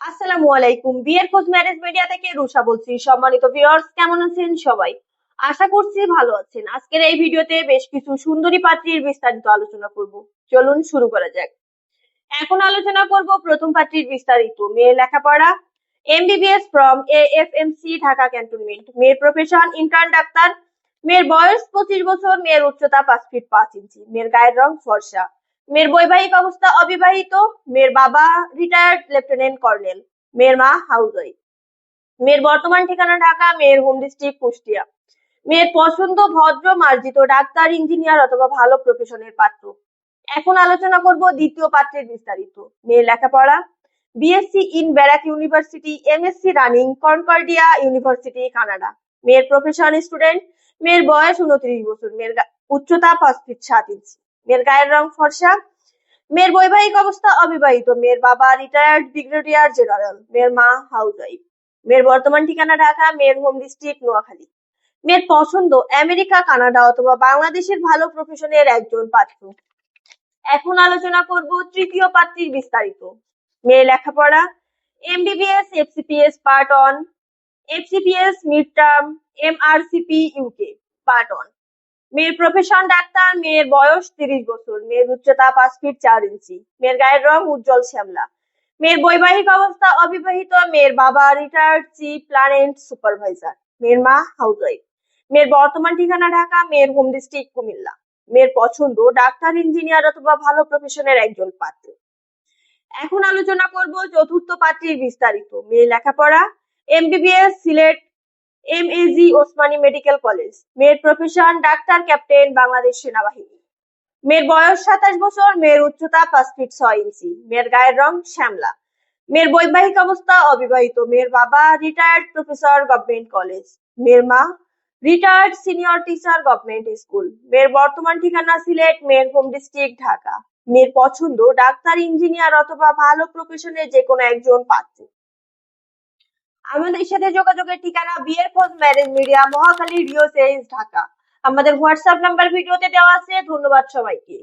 আসসালামু আলাইকুম। বিয়ের খোঁজ ম্যারেজ মিডিয়া থেকে রুষা বলছি। সম্মানিত ভিউয়ার্স, কেমন আছেন সবাই? আশা করছি ভালো আছেন। আজকের এই ভিডিওতে বেশ কিছু সুন্দরী পাত্রীর বিস্তারিত আলোচনা করব। চলুন শুরু করা যাক। এখন আলোচনা করব প্রথম পাত্রীর বিস্তারিত। মেয়ের লেখাপড়া MBBS from AFMC Dhaka cantonment. মেয়ের প্রফেশন ইন্টার্ন ডাক্তার। মেয়ের বয়স 25 বছর। মেয়ের উচ্চতা 5 ফিট 5 ইঞ্চি। মেয়ের গায়ের রং ফর্সা। মেয়ের বৈবাহিক অবস্থা অবিবাহিত। মেয়ের বাবা রিটায়ার্ড লেফটেন্যান্ট কর্নেল। মেয়ের মা হাউসওয়াইফ। মেয়ের বর্তমান ঠিকানা ঢাকা। মেয়ের হোম ডিস্ট্রিক্ট কুষ্টিয়া। মেয়ের পছন্দ ভদ্র মার্জিত ডাক্তার, ইঞ্জিনিয়ার অথবা ভালো প্রফেশনের পাত্র। এখন আলোচনা করব দ্বিতীয় পাত্রের বিস্তারিত। মেয়ের লেখাপড়া BSc in Barack university, MSc running Concordia University, Canada. মেয়ের প্রফেশন স্টুডেন্ট। মেয়ের বয়স 29 বছর। মেয়ের উচ্চতা 5 ফিট 7 ইঞ্চি। মেয়ের গায়ের রং ফর্সা। মেয়ের বৈবাহিক অবস্থা অবিবাহিত। মেয়ের বাবা রিটায়ার্ড ব্রিগেডিয়ার জেনারেল। মেয়ের মা হাউসওয়াইফ। মেয়ের বর্তমান ঠিকানা ঢাকা। মেয়ের হোম ডিস্ট্রিক্ট নোয়াখালী। মেয়ের পছন্দ আমেরিকা, কানাডা অথবা বাংলাদেশের ভালো প্রফেশনের একজন পাত্র। এখন আলোচনা করব তৃতীয় পাত্রীর বিস্তারিত। মেয়ের লেখাপড়া MBBS FCPS part 1, FCPS mid term, MRCP UK part 1। মেয়ের প্রফেশন ডাক্তার। মেয়ের বয়স 30 বছর। মেয়ের উচ্চতা 5 ফিট 4 ইঞ্চি। মেয়ের গায়ের রং উজ্জ্বল শ্যামলা। মেয়ের বৈবাহিক অবস্থা অবিবাহিত। মেয়ের বাবা রিটায়ার্ড চিফ প্ল্যানেন্ট সুপারভাইজার। মেয়ের মা হাউসওয়াইফ। মেয়ের বর্তমান ঠিকানা ঢাকা। মেয়ের হোম ডিস্ট্রিক্ট কুমিল্লা। মেয়ের পছন্দ ডাক্তার, ইঞ্জিনিয়ার অথবা ভালো প্রফেশনের একজন পাত্র। এখন আলোচনা করব চতুর্থ পাত্রীর বিস্তারিত। মেয়ের লেখাপড়া MBBS Sylhet MAG Osmani medical college. মেয়ের প্রফেশন ডাক্তার, ক্যাপ্টেন, বাংলাদেশ সেনাবাহিনী। মেয়ের বয়স 27 বছর। মেয়ের উচ্চতা 5 ফিট 6 ইঞ্চি। মেয়ের গায়ের রং শ্যামলা। মেয়ের বৈবাহিক অবস্থা অবিবাহিত। মেয়ের বাবা রিটায়ার্ড প্রফেসর, গভর্নমেন্ট কলেজ। মেয়ের মা retired senior teacher, government school. মেয়ের বর্তমান ঠিকানা সিলেট। মেয়ের হোম ডিস্ট্রিক্ট ঢাকা। মেয়ের পছন্দ ডাক্তার, ইঞ্জিনিয়ার অথবা ভালো প্রফেশনের যে কোনো একজন পাত্র। আমাদের সাথে যোগাযোগের ঠিকানা বিয়ের খোঁজ ম্যারেজ মিডিয়া, মহাখালী, রিও সেজ, ঢাকা। আমাদের হোয়াটসঅ্যাপ নাম্বার ভিডিওতে দেওয়া আছে। ধন্যবাদ সবাইকে।